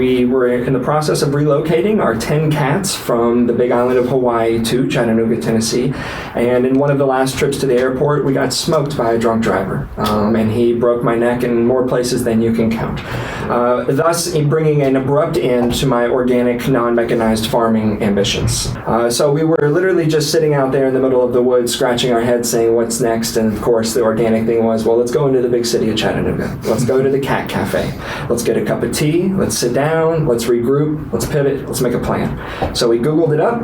we were in the process of relocating our 10 cats from the big island of Hawaii to Chattanooga, Tennessee. And in one of the last trips to the airport, we got smoked by a drunk driver. And he broke my neck in more places than you can count. Thus, bringing an abrupt end to my organic, non-mechanized farming ambitions. So we were literally just sitting out there in the middle of the woods, scratching our heads, saying, what's next? And of course, the organic thing was, well, let's go into the big city of Chattanooga. Let's go to the Cat Café. Let's get a cup of tea. Let's sit down. Let's regroup. Let's pivot. Let's make a plan. So we Googled it up,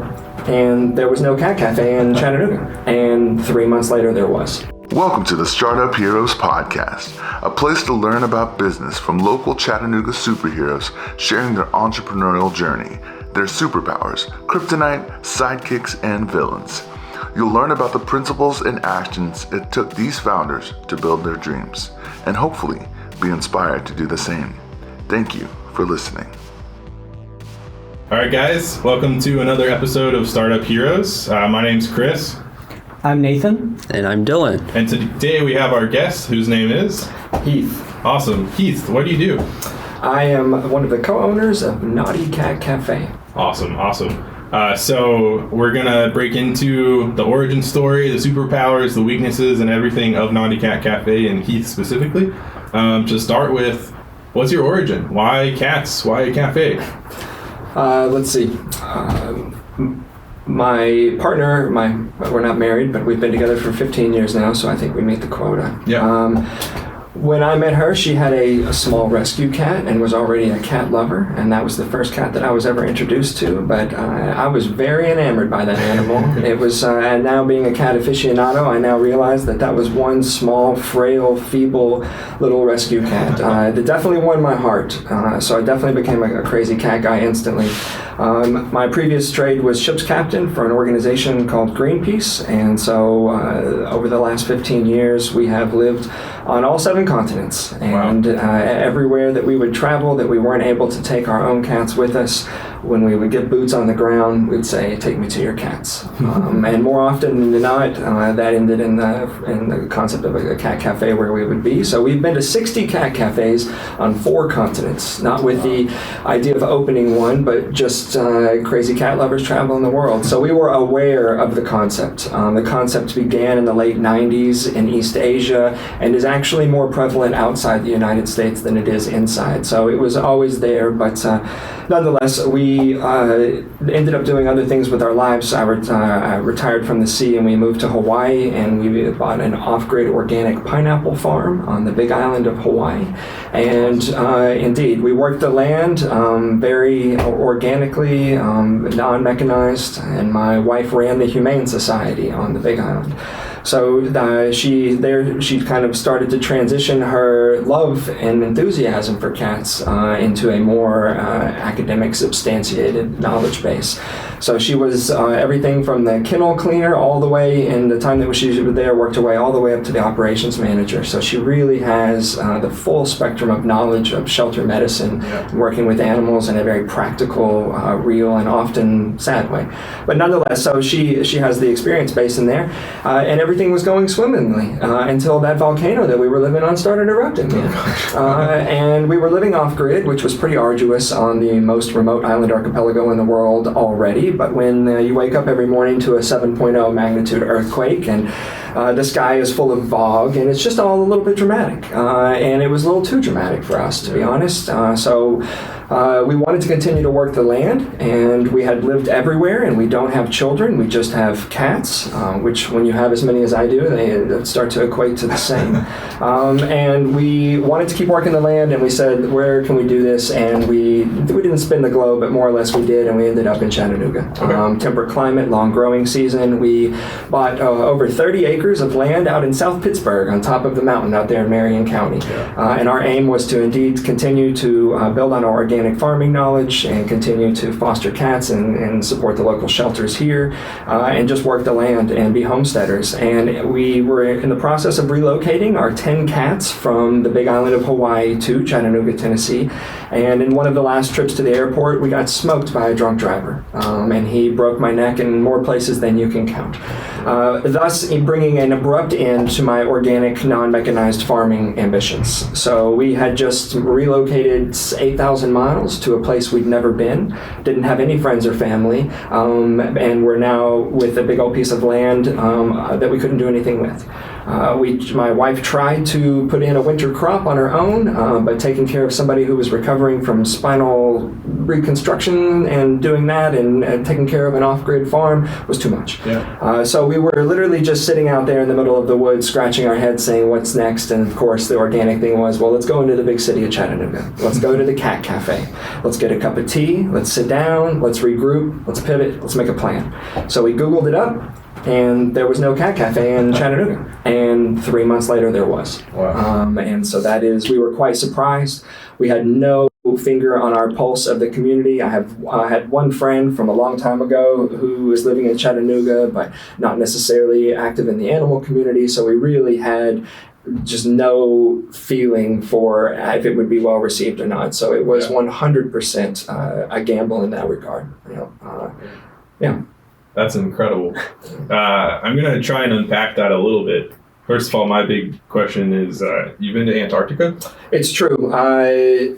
and there was no Cat Café in Chattanooga. And 3 months later, there was. Welcome to the Startup Heroes Podcast, a place to learn about business from local Chattanooga superheroes sharing their entrepreneurial journey, their superpowers, kryptonite, sidekicks, and villains. You'll learn about the principles and actions it took these founders to build their dreams, and hopefully be inspired to do the same. Thank you for listening. All right, guys, welcome to another episode of Startup Heroes. My name's Chris. I'm Nathan. And I'm Dylan. And today we have our guest, whose name is? Heath. Awesome. Heath, what do you do? I am one of the co-owners of Naughty Cat Café. Awesome. So we're going to break into the origin story, the superpowers, the weaknesses, and everything of Naughty Cat Café and Heath specifically. To start with, what's your origin? Why cats? Why a cafe? Let's see. My partner, we're not married, but we've been together for 15 years now, so I think we meet the quota. Yeah. When I met her, she had a small rescue cat and was already a cat lover, and that was the first cat that I was ever introduced to, but I was very enamored by that animal. It was, and now being a cat aficionado, I now realize that was one small, frail, feeble little rescue cat that definitely won my heart, so I definitely became a crazy cat guy instantly. My previous trade was ship's captain for an organization called Greenpeace, and so over the last 15 years, we have lived on all 7 continents, and everywhere that we would travel that we weren't able to take our own cats with us, when we would get boots on the ground, we'd say, take me to your cats. And more often than not, that ended in the concept of a cat cafe where we would be. So we've been to 60 cat cafes on 4 continents, not with the idea of opening one, but just crazy cat lovers traveling the world. So we were aware of the concept. The concept began in the late 90s in East Asia and is actually more prevalent outside the United States than it is inside. So it was always there, but nonetheless, we ended up doing other things with our lives. I retired from the sea and we moved to Hawaii, and we bought an off-grid organic pineapple farm on the big island of Hawaii. And indeed, we worked the land very organically, non-mechanized, and my wife ran the Humane Society on the big island. So she kind of started to transition her love and enthusiasm for cats into a more academic, substantiated knowledge base. So she was everything from the kennel cleaner all the way, in the time that she was there, worked her way all the way up to the operations manager. So she really has the full spectrum of knowledge of shelter medicine, working with animals in a very practical, real, and often sad way. But nonetheless, so she has the experience base in there, and everything was going swimmingly until that volcano that we were living on started erupting. And we were living off-grid, which was pretty arduous on the most remote island archipelago in the world already. But when you wake up every morning to a 7.0 magnitude earthquake, and the sky is full of fog, and it's just all a little bit dramatic. And it was a little too dramatic for us, to be honest. So we wanted to continue to work the land, and we had lived everywhere, and we don't have children. We just have cats, which when you have as many as I do, they start to equate to the same. And we wanted to keep working the land, and we said, where can we do this? And we didn't spin the globe, but more or less we did, and we ended up in Chattanooga. Temperate climate, long growing season. We bought over 30 acres of land out in South Pittsburgh on top of the mountain out there in Marion County. And our aim was to indeed continue to build on our organic farming knowledge and continue to foster cats and support the local shelters here, and just work the land and be homesteaders. And we were in the process of relocating our 10 cats from the big island of Hawaii to Chattanooga, Tennessee. And in one of the last trips to the airport, we got smoked by a drunk driver. And he broke my neck in more places than you can count. Thus bringing an abrupt end to my organic, non-mechanized farming ambitions. So we had just relocated 8,000 miles to a place we'd never been, didn't have any friends or family, and we're now with a big old piece of land that we couldn't do anything with. My wife tried to put in a winter crop on her own, but taking care of somebody who was recovering from spinal reconstruction and doing that and taking care of an off-grid farm was too much. Yeah. So we were literally just sitting out there in the middle of the woods, scratching our heads, saying, what's next? And of course, the organic thing was, well, let's go into the big city of Chattanooga. Let's go to the Cat Café. Let's get a cup of tea. Let's sit down. Let's regroup. Let's pivot. Let's make a plan. So we Googled it up, and there was no Cat Cafe in Chattanooga. And 3 months later, there was. Wow. And so we were quite surprised. We had no finger on our pulse of the community. I had one friend from a long time ago who was living in Chattanooga, but not necessarily active in the animal community. So we really had just no feeling for if it would be well received or not. So it was 100% a gamble in that regard. Yeah. That's incredible. I'm going to try and unpack that a little bit. First of all, my big question is, you've been to Antarctica? It's true.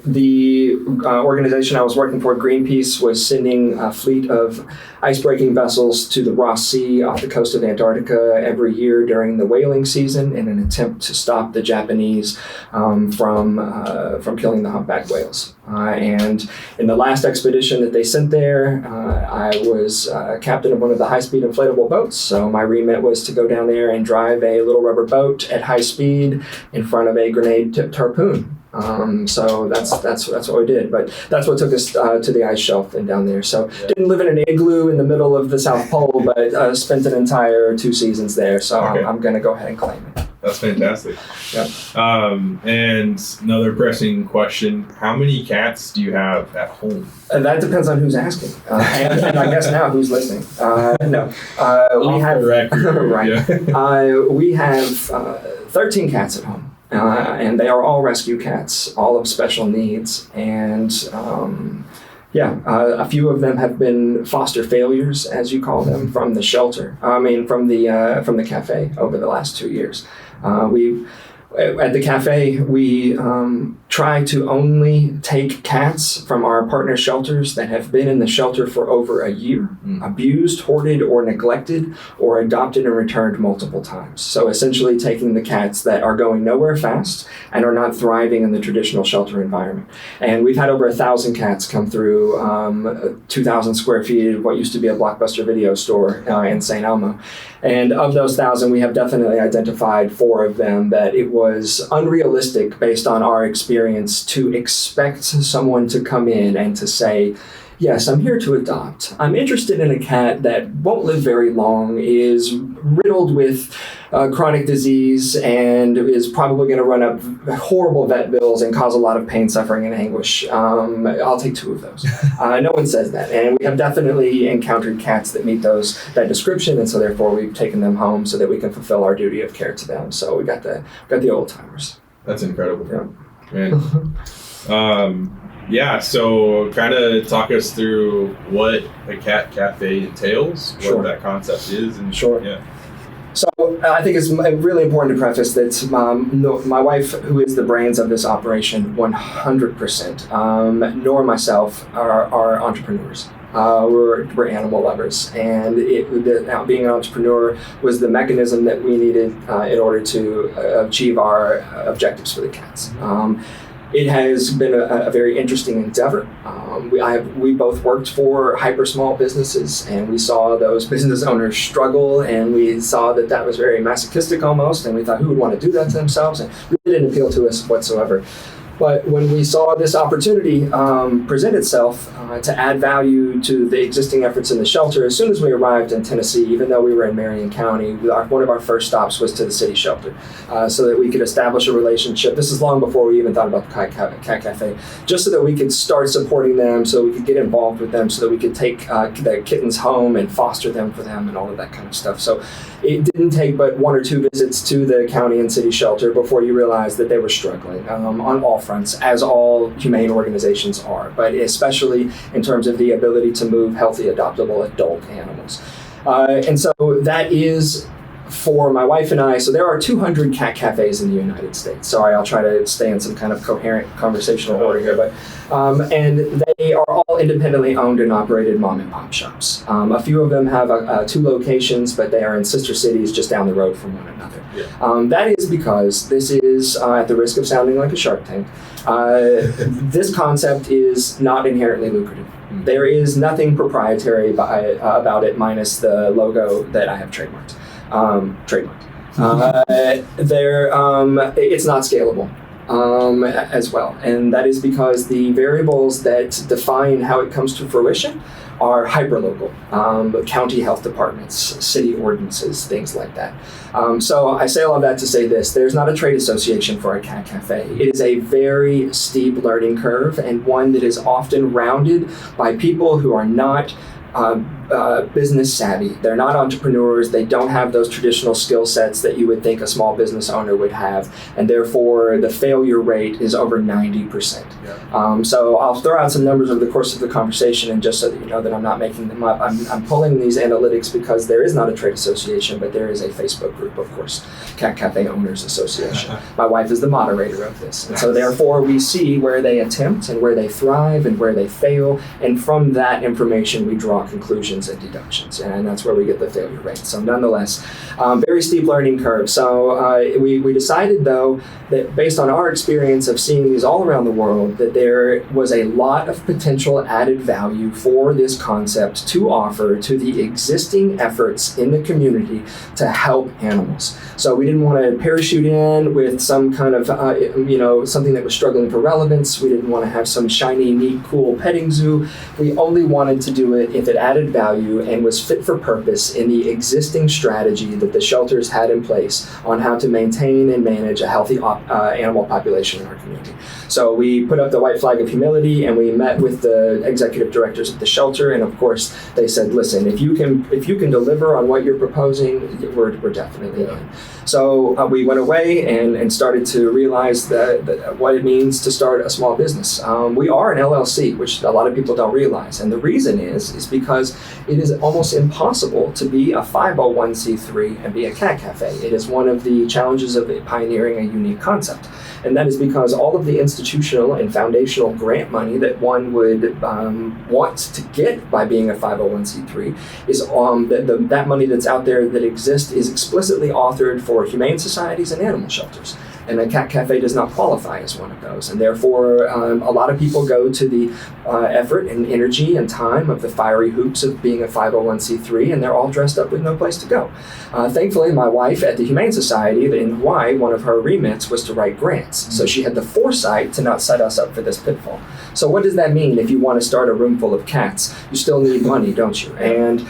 The organization I was working for, Greenpeace, was sending a fleet of ice-breaking vessels to the Ross Sea off the coast of Antarctica every year during the whaling season in an attempt to stop the Japanese from killing the humpback whales. And in the last expedition that they sent there, I was captain of one of the high-speed inflatable boats. So my remit was to go down there and drive a little rubber boat at high speed in front of a grenade-tipped harpoon. So that's what we did. But that's what took us to the ice shelf and down there. So didn't live in an igloo in the middle of the South Pole, but spent an entire 2 seasons there. So okay. I'm going to go ahead and claim it. That's fantastic. Yep. And another pressing question: how many cats do you have at home? That depends on who's asking, and I guess now who's listening. No, we have right. Yeah. We have 13 cats at home. And they are all rescue cats, all of special needs, and a few of them have been foster failures, as you call them, from the shelter. From the cafe over the last 2 years. At the cafe, we try to only take cats from our partner shelters that have been in the shelter for over a year, abused, hoarded, or neglected, or adopted and returned multiple times. So essentially taking the cats that are going nowhere fast and are not thriving in the traditional shelter environment. And we've had over 1,000 cats come through 2,000 square feet of what used to be a Blockbuster video store in St. Elmo. And of those 1,000, we have definitely identified 4 of them that it was unrealistic based on our experience to expect someone to come in and to say, yes, I'm here to adopt. I'm interested in a cat that won't live very long, is riddled with chronic disease, and is probably going to run up horrible vet bills and cause a lot of pain, suffering, and anguish. I'll take 2 of those. No one says that. And we have definitely encountered cats that meet that description, and so therefore we've taken them home so that we can fulfill our duty of care to them. So we got the old timers. That's incredible. Yeah. Man. So kind of talk us through what a cat cafe entails, what that concept is. And Sure. Yeah. So I think it's really important to preface that my wife, who is the brains of this operation 100%, nor myself are entrepreneurs. We're animal lovers, and being an entrepreneur was the mechanism that we needed in order to achieve our objectives for the cats. It has been a very interesting endeavor. We both worked for hyper small businesses, and we saw those business owners struggle, and we saw that was very masochistic almost, and we thought, who would want to do that to themselves? And it really didn't appeal to us whatsoever. But when we saw this opportunity present itself to add value to the existing efforts in the shelter, as soon as we arrived in Tennessee, even though we were in Marion County, one of our first stops was to the city shelter so that we could establish a relationship. This is long before we even thought about the Cat Cafe, just so that we could start supporting them, so we could get involved with them, so that we could take the kittens home and foster them for them and all of that kind of stuff. So it didn't take but 1 or 2 visits to the county and city shelter before you realized that they were struggling on all fronts. fronts, as all humane organizations are, but especially in terms of the ability to move healthy, adoptable adult animals. And so that is for my wife and I. So there are 200 cat cafes in the United States. Sorry, I'll try to stay in some kind of coherent conversational order here, but and they are all independently owned and operated mom and pop shops. A few of them have 2 locations, but they are in sister cities just down the road from one another. Yeah. That is because this is, at the risk of sounding like a Shark Tank, this concept is not inherently lucrative. There is nothing proprietary about it, minus the logo that I have trademarked. It's not scalable as well, and that is because the variables that define how it comes to fruition are hyperlocal, county health departments, city ordinances, things like that. So I say all of that to say this: there's not a trade association for a cat cafe. It is a very steep learning curve, and one that is often rounded by people who are not business savvy. They're not entrepreneurs. They don't have those traditional skill sets that you would think a small business owner would have, and therefore the failure rate is over 90%. Yeah. So I'll throw out some numbers over the course of the conversation, and just so that you know that I'm not making them up, I'm pulling these analytics because there is not a trade association, but there is a Facebook group, of course, Cat Cafe Owners Association. My wife is the moderator of this, and so therefore we see where they attempt and where they thrive and where they fail, and from that information we draw conclusions and deductions, and that's where we get the failure rate. So nonetheless, very steep learning curve. So we decided, though, that based on our experience of seeing these all around the world, that there was a lot of potential added value for this concept to offer to the existing efforts in the community to help animals. So we didn't want to parachute in with some kind of, something that was struggling for relevance. We didn't want to have some shiny, neat, cool petting zoo. We only wanted to do it if it added value and was fit for purpose in the existing strategy that the shelters had in place on how to maintain and manage a healthy animal population in our community. So we put up the white flag of humility, and we met with the executive directors of the shelter, and of course they said, listen, if you can deliver on what you're proposing, we're definitely in. So we went away and started to realize that what it means to start a small business. We are an LLC, which a lot of people don't realize, and the reason is because it is almost impossible to be a 501c3 and be a cat cafe. It is one of the challenges of pioneering a unique concept. And that is because all of the institutional and foundational grant money that one would want to get by being a 501c3 is that money that's out there that exists is explicitly authored for humane societies and animal shelters. And a cat cafe does not qualify as one of those. And therefore, a lot of people go to the effort and energy and time of the fiery hoops of being a 501c3, and they're all dressed up with no place to go. Thankfully, my wife at the Humane Society in Hawaii, one of her remits was to write grants. So she had the foresight to not set us up for this pitfall. So what does that mean if you want to start a room full of cats? You still need money, don't you? And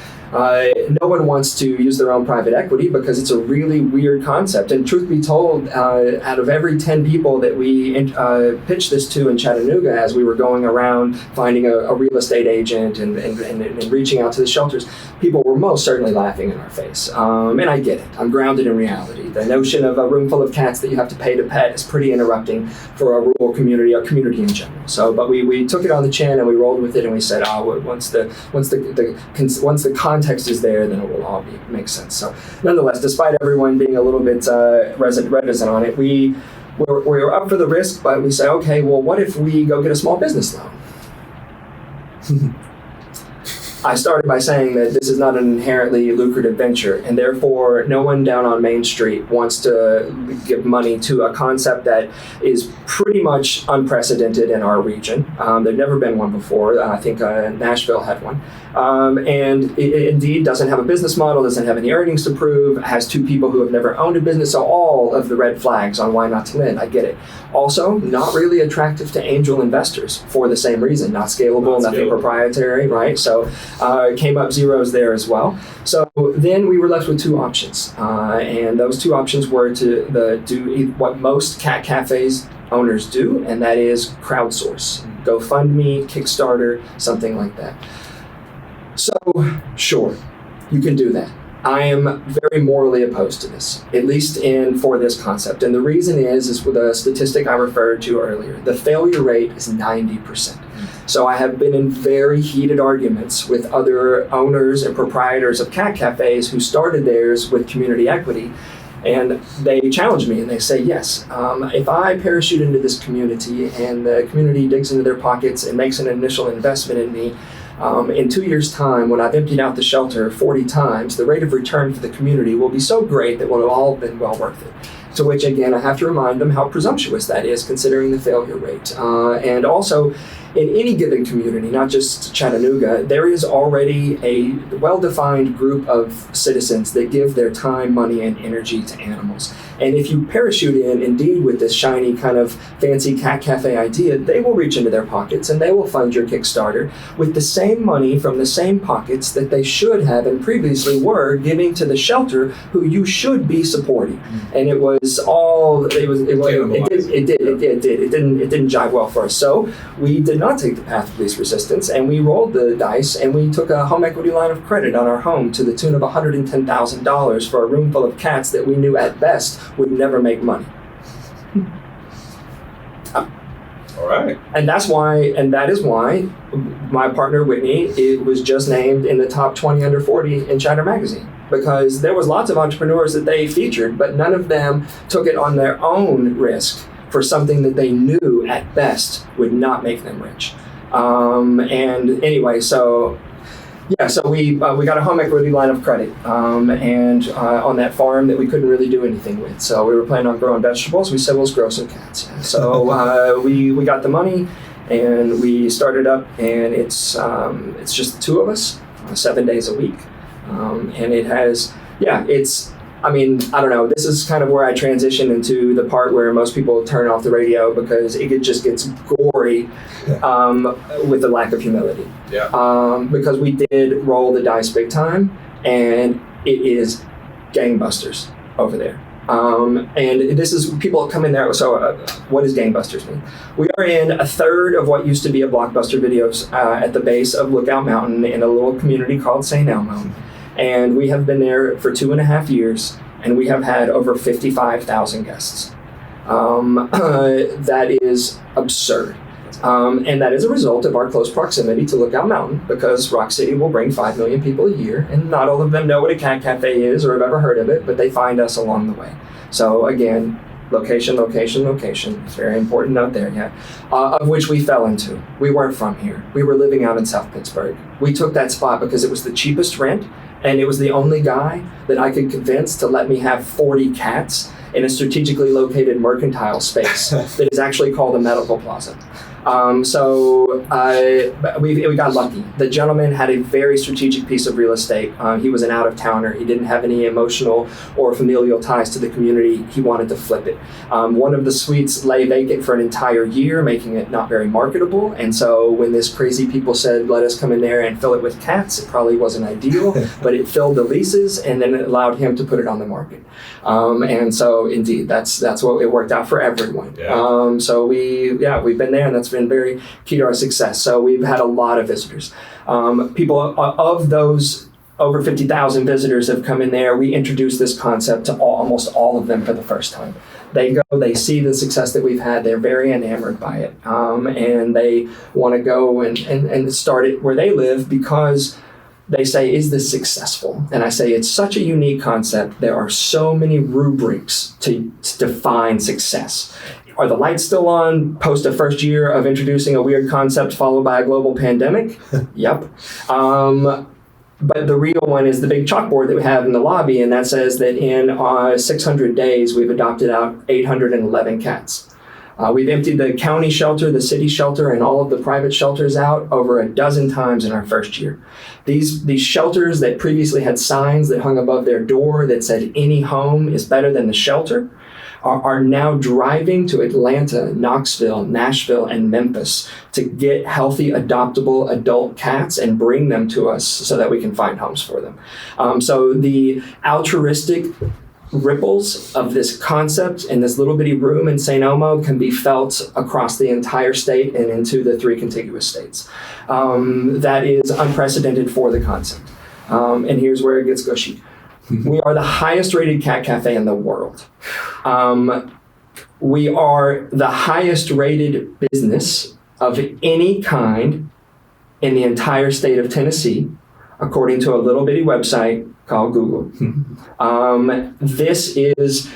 no one wants to use their own private equity because it's a really weird concept. And truth be told, out of every 10 people that we pitched this to in Chattanooga as we were going around finding a real estate agent and reaching out to the shelters, people were most certainly laughing in our face. And I get it. I'm grounded in reality. The notion of a room full of cats that you have to pay to pet is pretty interrupting for a rural community, a community in general. So, but we took it on the chin and we rolled with it, and we said, once the context is there, then it will all make sense. So nonetheless, despite everyone being a little bit reticent on it, we were up for the risk, but we said, okay, well, what if we go get a small business loan? I started by saying that this is not an inherently lucrative venture, and therefore no one down on Main Street wants to give money to a concept that is pretty much unprecedented in our region. There'd never been one before. I think Nashville had one. And it indeed doesn't have a business model, doesn't have any earnings to prove, has 2 people who have never owned a business, so all of the red flags on why not to lend. I get it. Also, not really attractive to angel investors for the same reason. Not scalable, nothing proprietary, right? So it came up zeros there as well. So then we were left with 2 options. And those 2 options were to do what most cat cafes owners do, and that is crowdsource. GoFundMe, Kickstarter, something like that. So, sure, you can do that. I am very morally opposed to this, at least for this concept. And the reason is with a statistic I referred to earlier. The failure rate is 90%. So I have been in very heated arguments with other owners and proprietors of cat cafes who started theirs with community equity. And they challenge me and they say, yes, if I parachute into this community and the community digs into their pockets and makes an initial investment in me, in 2 years' time, when I've emptied out the shelter 40 times, the rate of return for the community will be so great that it will have all been well worth it. To which, again, I have to remind them how presumptuous that is, considering the failure rate. And also, in any given community, not just Chattanooga, there is already a well-defined group of citizens that give their time, money, and energy to animals. And if you parachute in, indeed, with this shiny kind of fancy cat cafe idea, they will reach into their pockets and they will fund your Kickstarter with the same money from the same pockets that they should have and previously were giving to the shelter who you should be supporting. And it didn't jive well for us. So we did not take the path of least resistance, and we rolled the dice, and we took a home equity line of credit on our home to the tune of $110,000 for a room full of cats that we knew at best would never make money. All right. And that is why my partner Whitney was just named in the top 20 under 40 in Chatter magazine, because there was lots of entrepreneurs that they featured, but none of them took it on their own risk for something that they knew at best would not make them rich. And anyway, so we got a home equity line of credit, and on that farm that we couldn't really do anything with. So we were planning on growing vegetables. We said, well, let's grow some cats. So we got the money, and we started up, and it's just the two of us, 7 days a week, and it has, I don't know, this is kind of where I transition into the part where most people turn off the radio because it just gets gory with the lack of humility. Yeah. Because we did roll the dice big time, and it is gangbusters over there. And this is, people come in there, so what does gangbusters mean? We are in a third of what used to be a Blockbuster Videos at the base of Lookout Mountain in a little community called St. Elmo. And we have been there for 2.5 years, and we have had over 55,000 guests. That is absurd. And that is a result of our close proximity to Lookout Mountain, because Rock City will bring 5 million people a year, and not all of them know what a cat cafe is or have ever heard of it, but they find us along the way. So again, location. It's very important note there, of which we fell into. We weren't from here. We were living out in South Pittsburgh. We took that spot because it was the cheapest rent, and it was the only guy that I could convince to let me have 40 cats in a strategically located mercantile space that is actually called a medical plaza. We got lucky. The gentleman had a very strategic piece of real estate. He was an out-of-towner. He didn't have any emotional or familial ties to the community. He wanted to flip it. One of the suites lay vacant for an entire year, making it not very marketable. And so when this crazy people said, let us come in there and fill it with cats, it probably wasn't ideal, but it filled the leases, and then it allowed him to put it on the market. And so indeed, that's what it worked out for everyone. Yeah. So we've been there, and that's been very key to our success. So we've had a lot of visitors. People of those over 50,000 visitors have come in there. We introduced this concept to almost all of them for the first time. They go, they see the success that we've had. They're very enamored by it. And they want to go and start it where they live because they say, is this successful? And I say, it's such a unique concept. There are so many rubrics to define success. Are the lights still on post a first year of introducing a weird concept followed by a global pandemic? Yep. But the real one is the big chalkboard that we have in the lobby, and that says that in 600 days, we've adopted out 811 cats. We've emptied the county shelter, the city shelter, and all of the private shelters out over a dozen times in our first year. These shelters that previously had signs that hung above their door that said any home is better than the shelter are now driving to Atlanta, Knoxville, Nashville, and Memphis to get healthy, adoptable adult cats and bring them to us so that we can find homes for them. So the altruistic ripples of this concept in this little bitty room in St. Elmo can be felt across the entire state and into the 3 contiguous states. That is unprecedented for the concept. And here's where it gets gushy. We are the highest rated cat cafe in the world. We are the highest rated business of any kind in the entire state of Tennessee, according to a little bitty website called Google. This is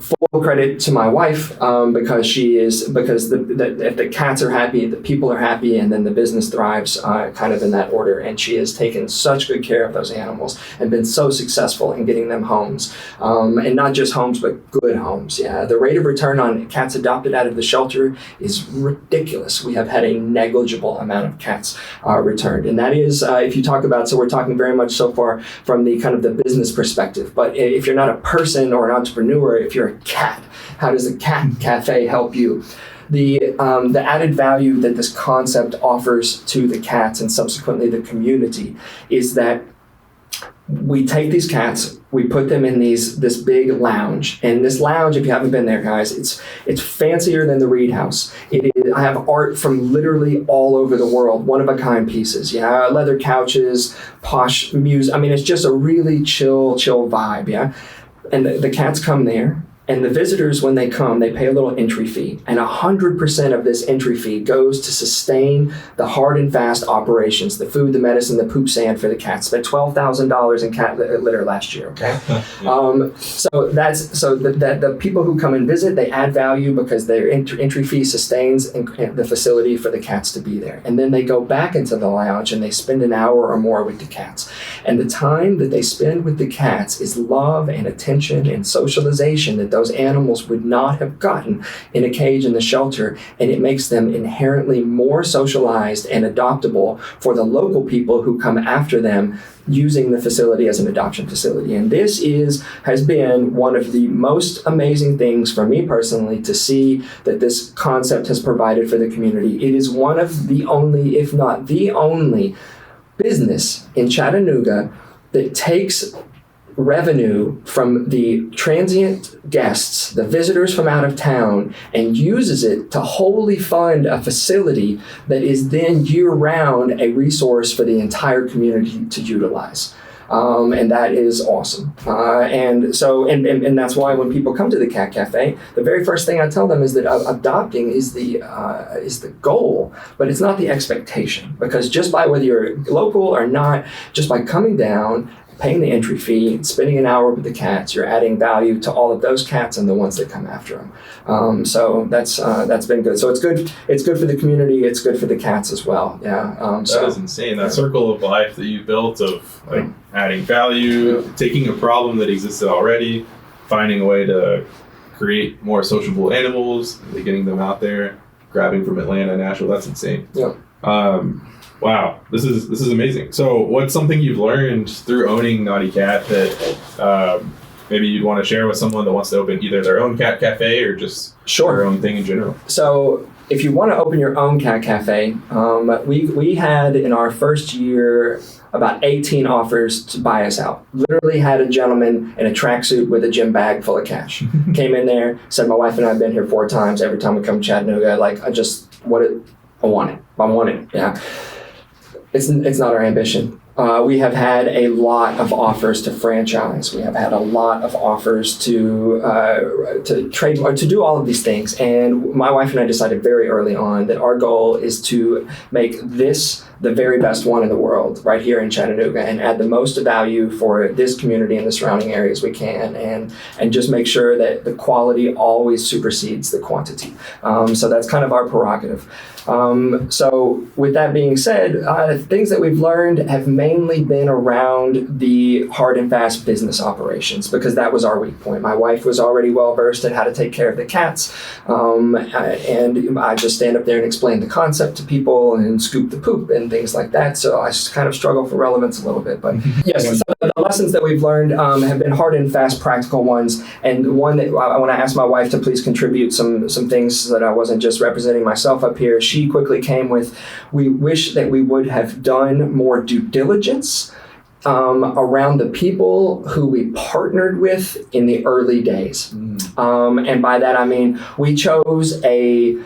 full credit to my wife because if the cats are happy, the people are happy, and then the business thrives kind of in that order. And she has taken such good care of those animals and been so successful in getting them homes, and not just homes, but good homes. Yeah, the rate of return on cats adopted out of the shelter is ridiculous. We have had a negligible amount of cats returned, and that is if you talk about. So we're talking very much so far from the kind of the business perspective. But if you're not a person or an entrepreneur, if you're a cat, how does a cat cafe help you? The added value that this concept offers to the cats and subsequently the community is that we take these cats, we put them in this big lounge, and this lounge, if you haven't been there, guys, it's fancier than the Reed House. I have art from literally all over the world, one-of-a-kind pieces. Yeah, leather couches, posh music. I mean, it's just a really chill vibe. Yeah, and the cats come there. And the visitors, when they come, they pay a little entry fee. And 100% of this entry fee goes to sustain the hard and fast operations, the food, the medicine, the poop sand for the cats. Spent $12,000 in cat litter last year, okay? So the people who come and visit, they add value because their entry fee sustains the facility for the cats to be there. And then they go back into the lounge and they spend an hour or more with the cats. And the time that they spend with the cats is love and attention and socialization that those animals would not have gotten in a cage in the shelter, and it makes them inherently more socialized and adoptable for the local people who come after them using the facility as an adoption facility. And this has been one of the most amazing things for me personally to see that this concept has provided for the community. It is one of the only, if not the only, business in Chattanooga that takes revenue from the transient guests, the visitors from out of town, and uses it to wholly fund a facility that is then year-round a resource for the entire community to utilize. And that is awesome. And that's why when people come to the Cat Cafe, the very first thing I tell them is that adopting is the goal, but it's not the expectation. Because just by whether you're local or not, just by coming down, paying the entry fee, spending an hour with the cats, you're adding value to all of those cats and the ones that come after them. So that's been good. So it's good for the community. It's good for the cats as well. Yeah. That is insane. That circle of life that you built of like adding value, taking a problem that existed already, finding a way to create more sociable animals, getting them out there, grabbing from Atlanta, Nashville. That's insane. Yeah. Wow, this is amazing. So what's something you've learned through owning Naughty Cat that maybe you'd want to share with someone that wants to open either their own cat cafe or just their own thing in general? So if you want to open your own cat cafe, we had in our first year about 18 offers to buy us out. Literally had a gentleman in a tracksuit with a gym bag full of cash. Came in there, said my wife and I have been here 4 times. Every time we come to Chattanooga, like I want it. Yeah. It's not our ambition. We have had a lot of offers to franchise. We have had a lot of offers to trademark, to do all of these things. And my wife and I decided very early on that our goal is to make this the very best one in the world right here in Chattanooga and add the most value for this community and the surrounding areas we can, and just make sure that the quality always supersedes the quantity. So that's kind of our prerogative. So with that being said, things that we've learned have mainly been around the hard and fast business operations because that was our weak point. My wife was already well versed in how to take care of the cats, and I just stand up there and explain the concept to people and scoop the poop and things like that. So I just kind of struggle for relevance a little bit. But yes, so the lessons that we've learned have been hard and fast, practical ones. And one that I want to ask my wife to please contribute some things so that I wasn't just representing myself up here. She quickly came with, we wish that we would have done more due diligence around the people who we partnered with in the early days. And by that I mean we chose we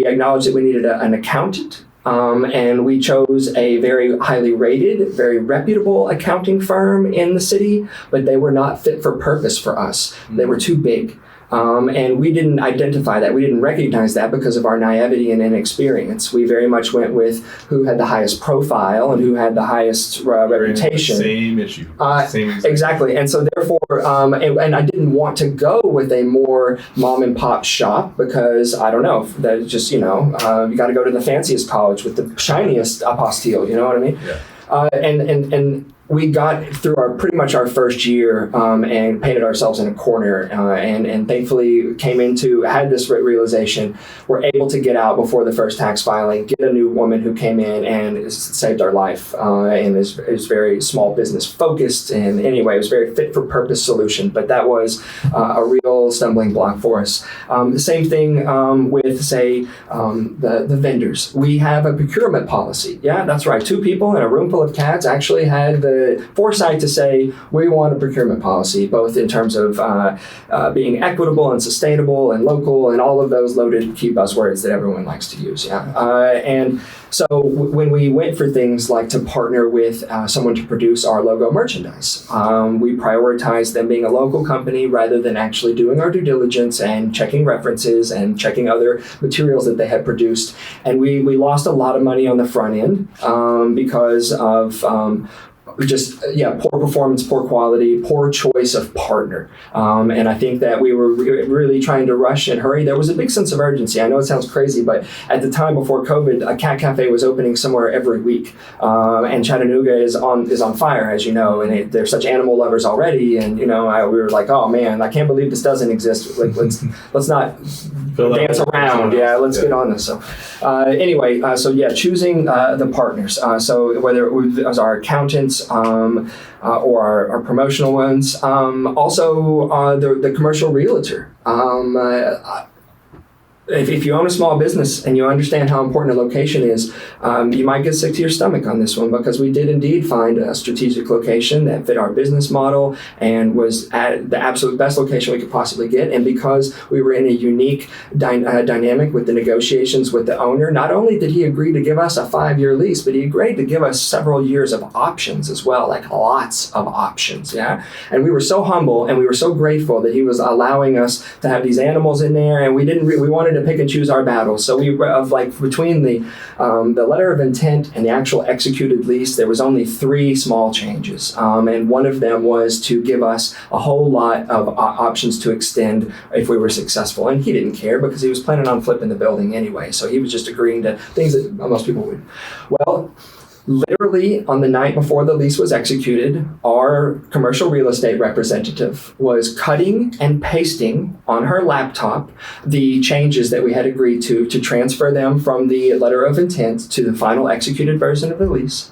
acknowledged that we needed an accountant And we chose a very highly rated, very reputable accounting firm in the city, but they were not fit for purpose for us. They were too big. And we didn't identify that. We didn't recognize that because of our naivety and inexperience. We very much went with who had the highest profile and who had the highest reputation. Same issue. Exactly. And so therefore, and I didn't want to go with a more mom and pop shop because, I don't know, that just, you got to go to the fanciest college with the shiniest apostille, you know what I mean? Yeah. And we got through pretty much our first year and painted ourselves in a corner and thankfully had this realization. We're able to get out before the first tax filing, get a new woman who came in and saved our life and is very small business focused. And anyway, it was a very fit for purpose solution, but that was a real stumbling block for us. The same thing with, say, the vendors. We have a procurement policy. Yeah, that's right. 2 people in a room full of cats actually had the foresight to say we want a procurement policy, both in terms of being equitable and sustainable and local and all of those loaded key buzzwords that everyone likes to use. And so when we went for things like to partner with someone to produce our logo merchandise, we prioritized them being a local company rather than actually doing our due diligence and checking references and checking other materials that they had produced. And we lost a lot of money on the front end because of poor performance, poor quality, poor choice of partner. And I think that we were really trying to rush and hurry. There was a big sense of urgency. I know it sounds crazy, but at the time before COVID, a cat cafe was opening somewhere every week. And Chattanooga is on fire, as you know, and they're such animal lovers already. And, we were like, oh man, I can't believe this doesn't exist. Like, let's not dance around. Let's get on this. So choosing the partners. So whether it was our accountants, or our promotional ones. Also, the commercial realtor. If you own a small business and you understand how important a location is, you might get sick to your stomach on this one because we did indeed find a strategic location that fit our business model and was at the absolute best location we could possibly get. And because we were in a unique dynamic with the negotiations with the owner, not only did he agree to give us a 5-year lease, but he agreed to give us several years of options as well, like lots of options. Yeah. And we were so humble and we were so grateful that he was allowing us to have these animals in there, and we wanted to pick and choose our battles. So between the letter of intent and the actual executed lease, there was only 3 small changes. And one of them was to give us a whole lot of options to extend if we were successful. And he didn't care because he was planning on flipping the building anyway. So he was just agreeing to things that most people would. Well, literally on the night before the lease was executed, our commercial real estate representative was cutting and pasting on her laptop the changes that we had agreed to transfer them from the letter of intent to the final executed version of the lease.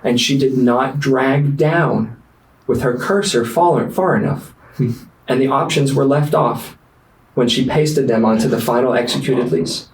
And she did not drag down with her cursor far enough. And the options were left off when she pasted them onto the final executed lease.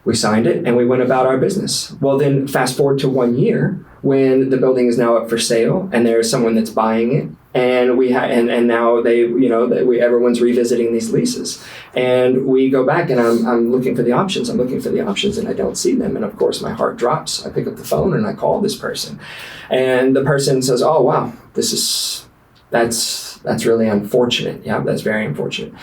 We signed it and we went about our business. Well, then fast forward to 1 year when the building is now up for sale and there's someone that's buying it, and and now everyone's revisiting these leases, and we go back and I'm looking for the options. I'm looking for the options and I don't see them, and of course my heart drops. I pick up the phone and I call this person, and the person says, "Oh wow, that's really unfortunate. Yeah, that's very unfortunate."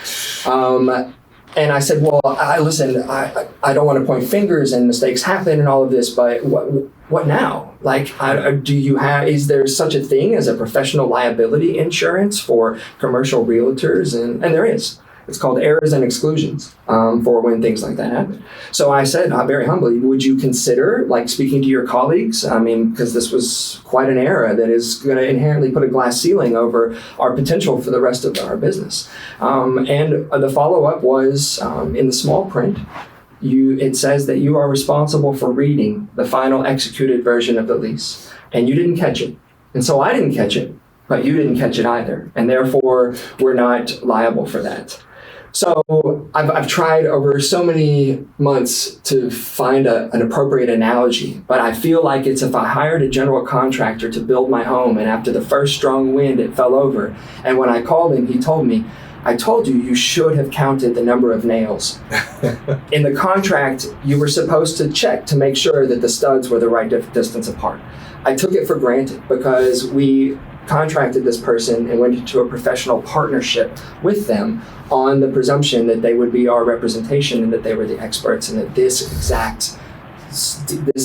And I said, well, I don't want to point fingers and mistakes happen and all of this, but what now? Like, is there such a thing as a professional liability insurance for commercial realtors? And there is. It's called errors and exclusions for when things like that happen. So I said, very humbly, would you consider speaking to your colleagues? I mean, because this was quite an era that is going to inherently put a glass ceiling over our potential for the rest of our business. And the follow-up was in the small print. It says that you are responsible for reading the final executed version of the lease, and you didn't catch it. And so I didn't catch it, but you didn't catch it either. And therefore, we're not liable for that. So I've tried over so many months to find an appropriate analogy, but I feel like it's if I hired a general contractor to build my home, and after the first strong wind, it fell over. And when I called him, he told me, I told you you should have counted the number of nails. In the contract, you were supposed to check to make sure that the studs were the right distance apart. I took it for granted because we contracted this person and went into a professional partnership with them on the presumption that they would be our representation and that they were the experts and that this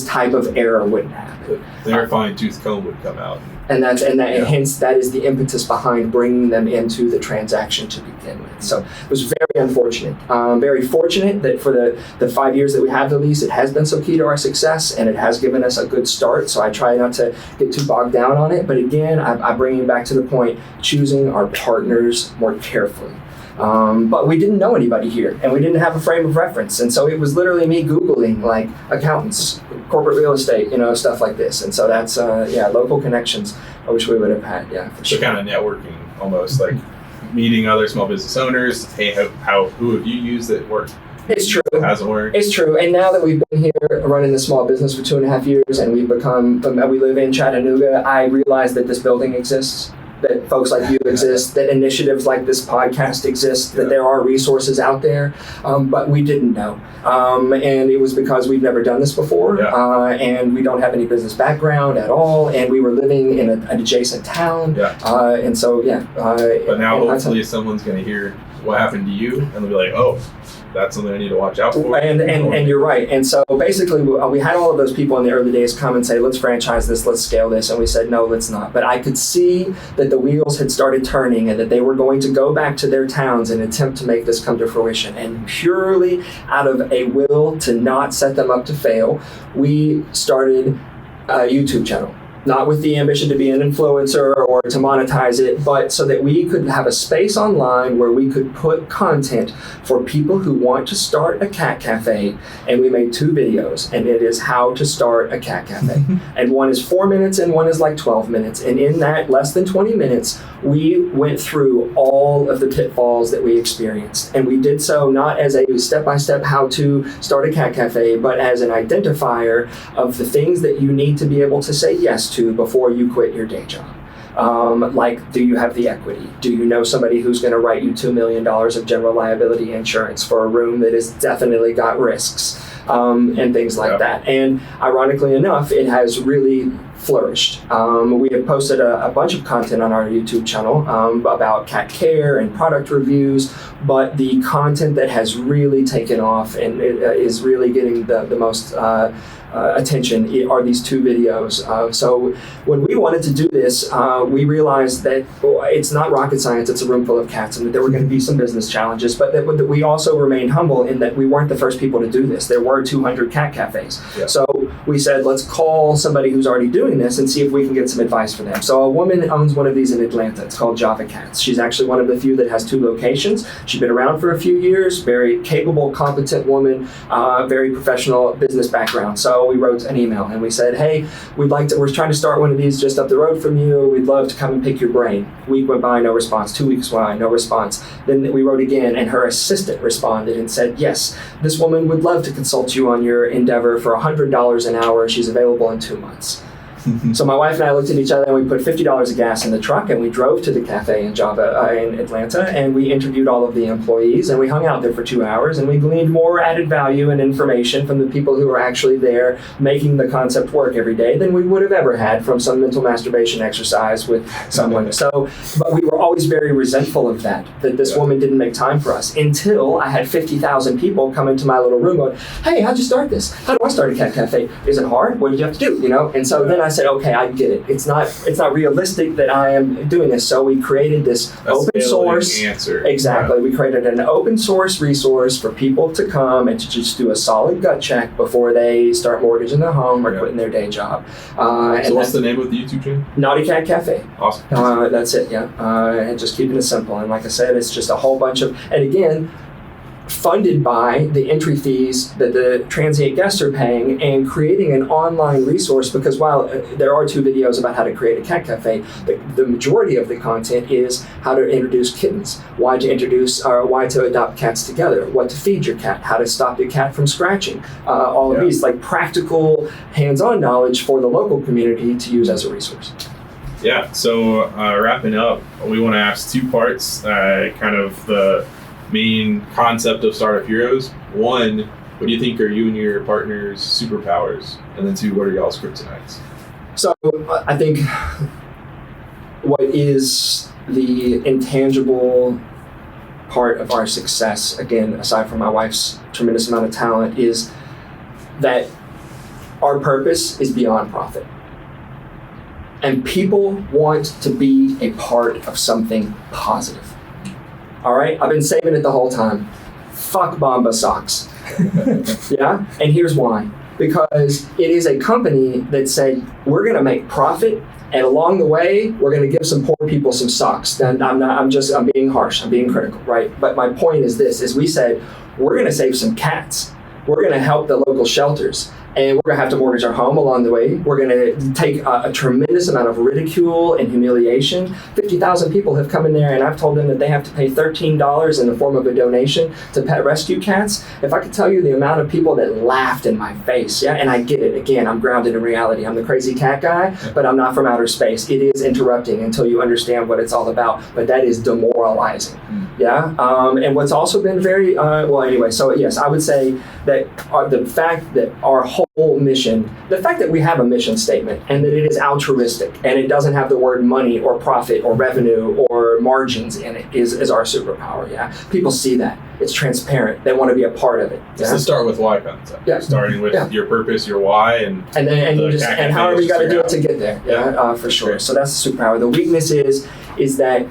type of error wouldn't happen. Their fine-tooth comb would come out. Hence that is the impetus behind bringing them into the transaction to begin with. So it was very unfortunate. Very fortunate that for the 5 years that we have the lease, it has been so key to our success and it has given us a good start. So I try not to get too bogged down on it. But again, I bring you back to the point, choosing our partners more carefully. But we didn't know anybody here and we didn't have a frame of reference. And so it was literally me Googling like accountants, corporate real estate, stuff like this. And so that's, local connections I wish we would have had. Yeah, for sure. So kind of networking almost, like meeting other small business owners. Hey, who have you used that worked? It's true. It hasn't worked. It's true. And now that we've been here running this small business for 2.5 years and we live in Chattanooga, I realize that this building exists, that folks like you exist, that initiatives like this podcast exist, that there are resources out there, but we didn't know. And it was because we've never done this before, and we don't have any business background at all, and we were living in an adjacent town, and so, but now hopefully someone's going to hear what happened to you, and they'll be like, oh, that's something I need to watch out for. And you're right. And so basically we had all of those people in the early days come and say, let's franchise this, let's scale this. And we said, no, let's not. But I could see that the wheels had started turning and that they were going to go back to their towns and attempt to make this come to fruition. And purely out of a will to not set them up to fail, we started a YouTube channel. Not with the ambition to be an influencer or to monetize it, but so that we could have a space online where we could put content for people who want to start a cat cafe. And we made 2 videos, and it is how to start a cat cafe. And one is 4 minutes and one is like 12 minutes. And in that less than 20 minutes, we went through all of the pitfalls that we experienced. And we did so not as a step-by-step how to start a cat cafe, but as an identifier of the things that you need to be able to say yes to before you quit your day job. Like, do you have the equity? Do you know somebody who's going to write you $2 million of general liability insurance for a room that has definitely got risks, and things like that? And ironically enough, it has really flourished. We have posted a bunch of content on our YouTube channel about cat care and product reviews, but the content that has really taken off and is really getting the most attention are these 2 videos. So when we wanted to do this, we realized that it's not rocket science, it's a room full of cats, and that there were going to be some business challenges, but that we also remained humble in that we weren't the first people to do this. There were 200 cat cafes. So we said, let's call somebody who's already doing this and see if we can get some advice for them. So a woman owns one of these in Atlanta. It's called Java Cats. She's actually one of the few that has 2 locations. She's been around for a few years, very capable, competent woman, very professional business background. So we wrote an email and we said, hey, we're trying to start one of these just up the road from you. We'd love to come and pick your brain. Week went by, no response. 2 weeks went by, no response. Then we wrote again and her assistant responded and said, yes, this woman would love to consult you on your endeavor for $100 an hour. She's available in 2 months. So my wife and I looked at each other and we put $50 of gas in the truck and we drove to the cafe in Atlanta, and we interviewed all of the employees and we hung out there for 2 hours and we gleaned more added value and information from the people who were actually there making the concept work every day than we would have ever had from some mental masturbation exercise with someone. But we were always very resentful of that this woman didn't make time for us until I had 50,000 people come into my little room going, hey, how'd you start this? How do I start a cat cafe? Is it hard? What did you have to do? And so then I said, okay, I get it. It's not realistic that I am doing this. So we created this open source answer. Exactly. We created an open source resource for people to come and to just do a solid gut check before they start mortgaging their home or quitting their day job. So what's the name of the YouTube channel? Naughty Cat Cafe. Awesome. That's it. Yeah. And just keeping it simple. And like I said, it's just a whole bunch of, and again, funded by the entry fees that the transient guests are paying and creating an online resource, because while there are 2 videos about how to create a cat cafe, the majority of the content is how to introduce kittens, why to adopt cats together, what to feed your cat, how to stop your cat from scratching, all of these like practical hands-on knowledge for the local community to use as a resource. Yeah, so wrapping up, we want to ask two parts, kind of the main concept of Startup Heroes. One, what do you think are you and your partner's superpowers? And then two, what are y'all's kryptonites? So I think what is the intangible part of our success, again, aside from my wife's tremendous amount of talent, is that our purpose is beyond profit. And people want to be a part of something positive. All right? I've been saving it the whole time. Fuck Bomba socks. Yeah? And here's why. Because it is a company that said, we're going to make profit, and along the way, we're going to give some poor people some socks. And I'm being harsh, I'm being critical, right? But my point is this, is we said, we're going to save some cats. We're going to help the local shelters. And we're going to have to mortgage our home along the way. We're going to take a tremendous amount of ridicule and humiliation. 50,000 people have come in there, and I've told them that they have to pay $13 in the form of a donation to pet rescue cats. If I could tell you the amount of people that laughed in my face, yeah, and I get it. Again, I'm grounded in reality. I'm the crazy cat guy, but I'm not from outer space. It is interrupting until you understand what it's all about, but that is demoralizing, yeah? And what's also been very, so yes, I would say that the fact that our whole mission, the fact that we have a mission statement and that it is altruistic and it doesn't have the word money or profit or revenue or margins in it is our superpower. Yeah, people see that. It's transparent. They want to be a part of it. Yeah? So start with why concept. Yeah. Starting with your purpose, your why, and however you got to do it to get there. Yeah, for sure. Great. So that's the superpower. The weakness is that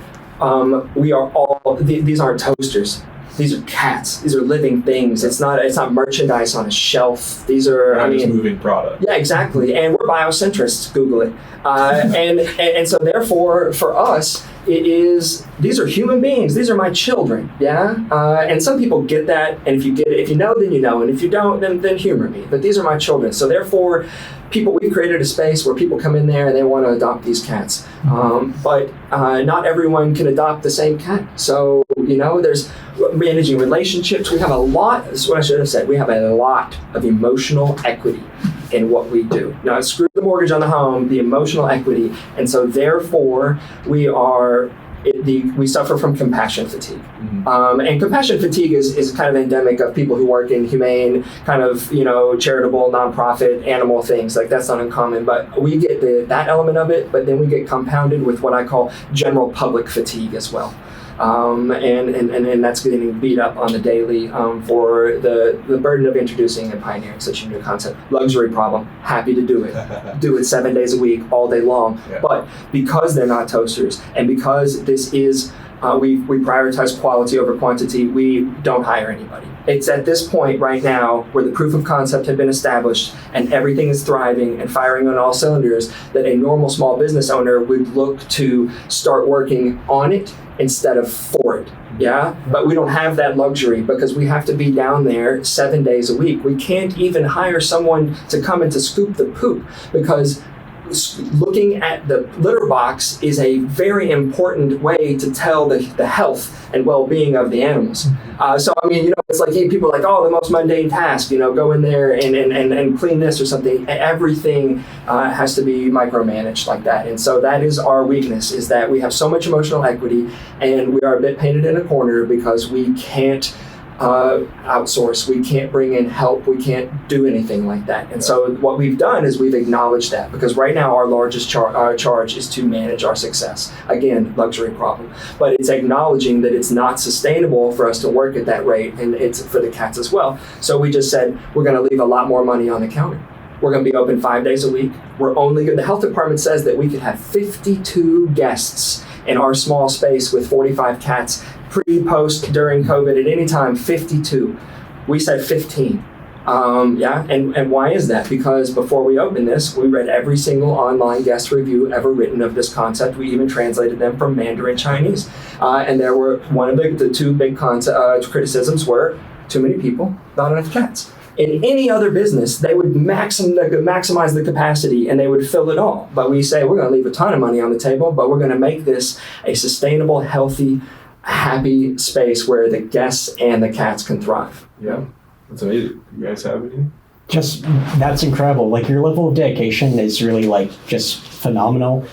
we are all these aren't toasters. These are cats. These are living things. It's not merchandise on a shelf. These are moving product. Yeah, exactly. And we're biocentrists. Google it. And so therefore, for us, these are human beings. These are my children. Yeah. And some people get that. And if you get it, if you know, then you know. And if you don't, then humor me. But these are my children. So therefore, we've created a space where people come in there and they want to adopt these cats. But not everyone can adopt the same cat. So, there's managing relationships. We have a lot, this is what I should have said, we have a lot of emotional equity in what we do. Now, screw the mortgage on the home, the emotional equity. And so therefore, we suffer from compassion fatigue. And compassion fatigue is kind of endemic of people who work in humane, kind of, charitable, nonprofit, animal things. Like, that's not uncommon. But we get that element of it, but then we get compounded with what I call general public fatigue as well. And that's getting beat up on the daily for the burden of introducing and pioneering such a new concept. Luxury problem, happy to do it. Do it 7 days a week, all day long. Yeah. But because they're not toasters, and because this is, we prioritize quality over quantity, we don't hire anybody. It's at this point right now where the proof of concept had been established and everything is thriving and firing on all cylinders that a normal small business owner would look to start working on it instead of for it. Yeah, but we don't have that luxury because we have to be down there 7 days a week. We can't even hire someone to come and to scoop the poop because looking at the litter box is a very important way to tell the health and well-being of the animals. It's like people are like, the most mundane task, go in there and clean this or something. Everything has to be micromanaged like that. And so that is our weakness, is that we have so much emotional equity and we are a bit painted in a corner because we can't outsource. We can't bring in help. We can't do anything like that. And so what we've done is we've acknowledged that, because right now our largest charge is to manage our success. Again, luxury problem. But it's acknowledging that it's not sustainable for us to work at that rate, and it's for the cats as well. So we just said we're going to leave a lot more money on the counter. We're going to be open 5 days a week. The health department says that we could have 52 guests in our small space with 45 cats, pre-post, during COVID, at any time, 52. We said 15. And why is that? Because before we opened this, we read every single online guest review ever written of this concept. We even translated them from Mandarin Chinese. And there were one of the two big criticisms were too many people, not enough cats. In any other business, they would maximize the capacity and they would fill it all. But we say we're going to leave a ton of money on the table, but we're going to make this a sustainable, healthy, happy space where the guests and the cats can thrive. Yeah, that's amazing. You guys have any? That's incredible. Like, your level of dedication is really just phenomenal.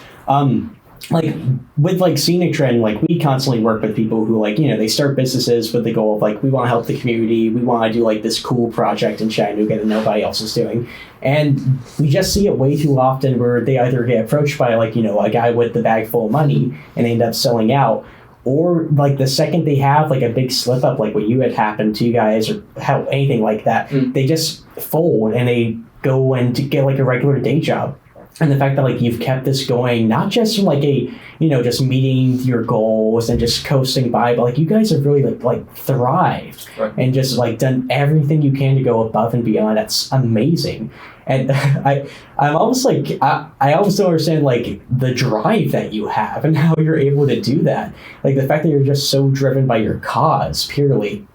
like with like Scenic Trend, like we constantly work with people who like, they start businesses with the goal of like, we want to help the community. We want to do like this cool project in Chattanooga that nobody else is doing. And we just see it way too often where they either get approached by like, a guy with the bag full of money and they end up selling out. Or like the second they have like a big slip up, like what you had happened to you guys or how anything like that, they just fold and they go and to get like a regular day job. And the fact that like you've kept this going, not just from like a, just meeting your goals and just coasting by, but like you guys have really like thrived and just like done everything you can to go above and beyond. That's amazing. And I'm almost like, I almost don't understand like the drive that you have and how you're able to do that. Like the fact that you're just so driven by your cause purely.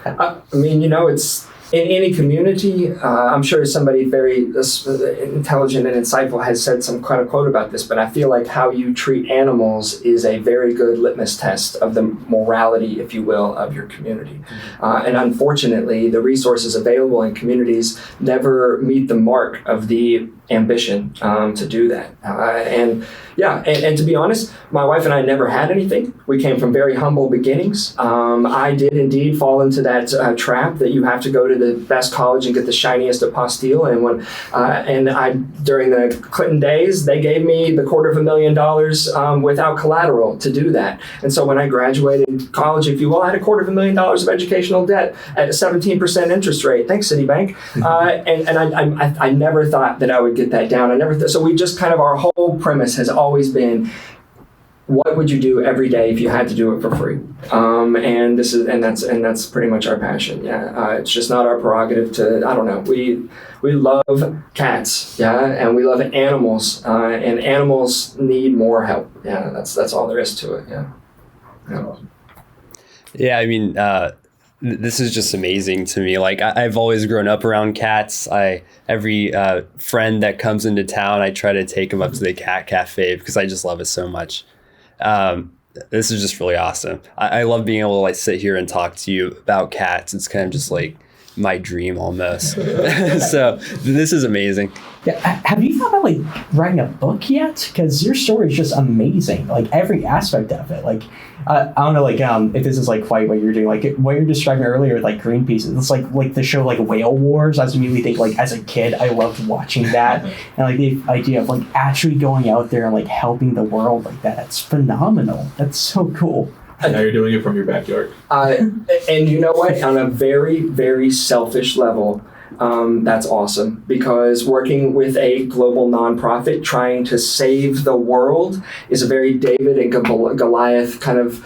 I mean, it's in any community, I'm sure somebody very intelligent and insightful has said some kind of quote about this, but I feel like how you treat animals is a very good litmus test of the morality, if you will, of your community. And unfortunately, the resources available in communities never meet the mark of the ambition to do that. And to be honest, my wife and I never had anything. We came from very humble beginnings. I did indeed fall into that trap that you have to go to the best college and get the shiniest apostille. And during the Clinton days, they gave me the $250,000 without collateral to do that. And so when I graduated college, if you will, I had $250,000 of educational debt at a 17% interest rate. Thanks, Citibank. I never thought that I would get that down. So we just kind of, our whole premise has always been, what would you do every day if you had to do it for free? And that's pretty much our passion. Yeah, it's just not our prerogative to. I don't know. We love cats. Yeah, and we love animals. And animals need more help. Yeah, that's all there is to it. Yeah. Yeah, I mean, this is just amazing to me. Like I've always grown up around cats. Every friend that comes into town, I try to take them up to the cat cafe because I just love it so much. This is just really awesome. I love being able to like sit here and talk to you about cats. It's kind of just like my dream almost. So this is amazing. Yeah, have you thought about like writing a book yet? Because your story is just amazing. Like every aspect of it. Like I don't know, like if this is like quite what you're doing. Like what you're describing earlier with like Greenpeace. It's like the show like Whale Wars. I just immediately think like as a kid I loved watching that, and like the idea of like actually going out there and like helping the world like that. It's phenomenal. That's so cool. Now you're doing it from your backyard. And you know what? On a very, very selfish level, that's awesome, because working with a global nonprofit trying to save the world is a very David and Goliath kind of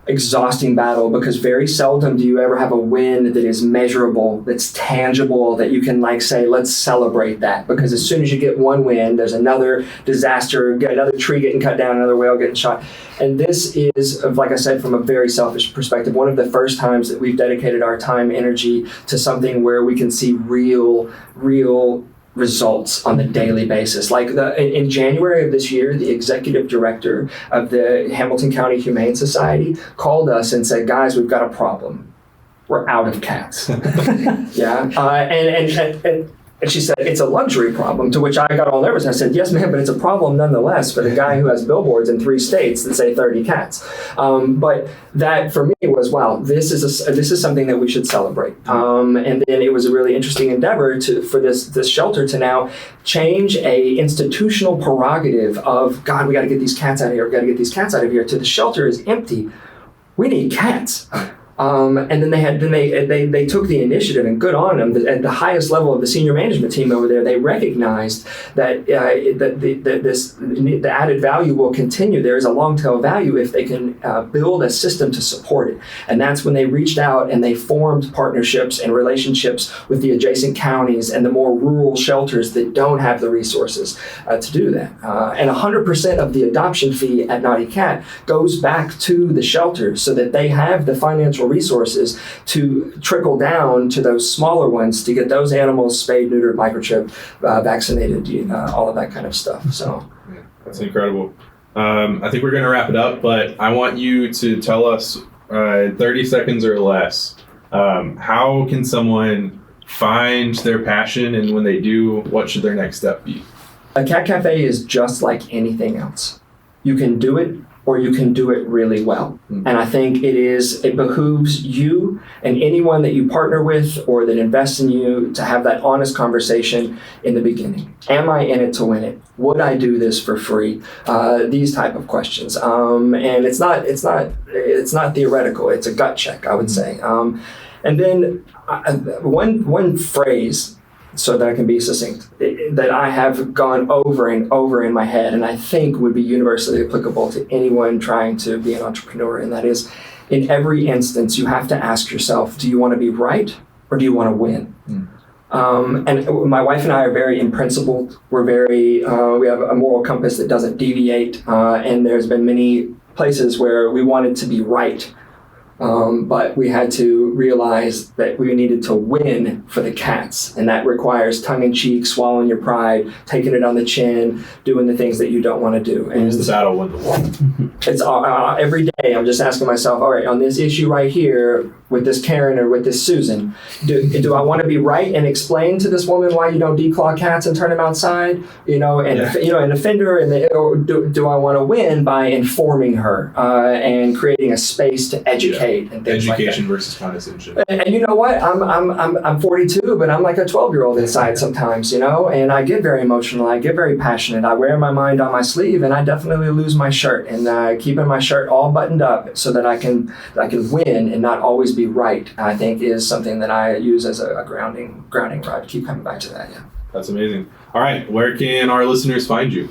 exhausting battle, because very seldom do you ever have a win that is measurable, that's tangible, that you can like say, let's celebrate that. Because as soon as you get one win, there's another disaster, another tree getting cut down, another whale getting shot. And this is, like I said, from a very selfish perspective, one of the first times that we've dedicated our time, energy to something where we can see real results on the daily basis. Like in January of this year, the executive director of the Hamilton County Humane Society called us and said, guys, we've got a problem. We're out of cats. Yeah. And she said, it's a luxury problem, to which I got all nervous. And I said, yes, ma'am, but it's a problem nonetheless for the guy who has billboards in 3 states that say 30 cats. But that for me was, wow, this is something that we should celebrate. And then it was a really interesting endeavor for this shelter to now change a institutional prerogative of, God, we got to get these cats out of here. We got to get these cats out of here, to the shelter is empty. We need cats. And then they took the initiative, and good on them. At the highest level of the senior management team over there, they recognized that the added value will continue. There is a long tail value if they can build a system to support it. And that's when they reached out and they formed partnerships and relationships with the adjacent counties and the more rural shelters that don't have the resources to do that. And 100% of the adoption fee at Naughty Cat goes back to the shelters so that they have the financial resources to trickle down to those smaller ones to get those animals spayed, neutered, microchipped, vaccinated, all of that kind of stuff. So that's incredible. I think we're going to wrap it up, but I want you to tell us 30 seconds or less, how can someone find their passion, and when they do, what should their next step be? A cat cafe is just like anything else. You can do it or you can do it really well. And I think it behooves you and anyone that you partner with or that invests in you to have that honest conversation in the beginning. Am I in it to win it? Would I do this for free? These type of questions. And it's not theoretical. It's a gut check, I would say. And then one phrase, so that I can be succinct, that I have gone over and over in my head, and I think would be universally applicable to anyone trying to be an entrepreneur, and that is, in every instance, you have to ask yourself, do you want to be right or do you want to win? And my wife and I are very principled. We're very, we have a moral compass that doesn't deviate, and there's been many places where we wanted to be right. But we had to realize that we needed to win for the cats, and that requires tongue-in-cheek, swallowing your pride, taking it on the chin, doing the things that you don't want to do. And Lose the battle, win the war. It's every day I'm just asking myself, all right, on this issue right here with this Karen or with this Susan, do I want to be right and explain to this woman why you don't declaw cats and turn them outside, and offend her, or do I want to win by informing her and creating a space to educate? And things Education like that. versus condescension. And you know what? I'm 42, but I'm like a 12-year-old inside sometimes, and I get very emotional. I get very passionate. I wear my mind on my sleeve, and I definitely lose my shirt. And keeping my shirt all buttoned up so that I can win and not always be right, I think, is something that I use as a grounding rod. Keep coming back to that. Yeah. That's amazing. All right, where can our listeners find you?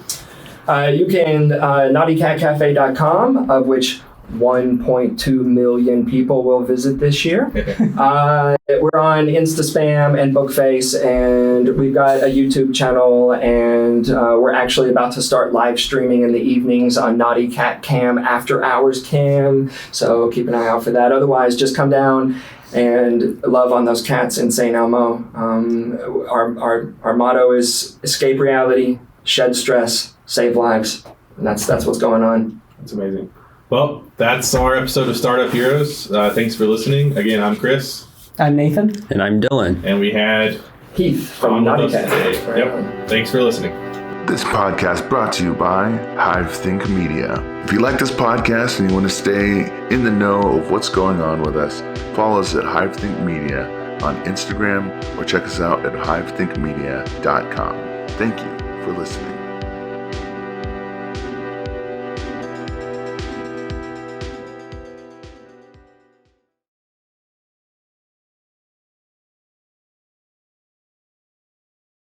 You can naughtycatcafe.com, of which 1.2 million people will visit this year. We're on Instaspam and Bookface, and we've got a YouTube channel, and we're actually about to start live streaming in the evenings on Naughty Cat Cam, After Hours Cam, so keep an eye out for that. Otherwise, just come down and love on those cats in St. Elmo. Our motto is escape reality, shed stress, save lives, and that's what's going on. That's amazing. Well, that's our episode of Startup Heroes. Thanks for listening. Again, I'm Chris. I'm Nathan. And I'm Dylan. And we had Heath from on Naughty with us Cat. today. Yep. Thanks for listening. This podcast brought to you by HiveThink Media. If you like this podcast and you want to stay in the know of what's going on with us, follow us at HiveThink Media on Instagram or check us out at hivethinkmedia.com. Thank you for listening.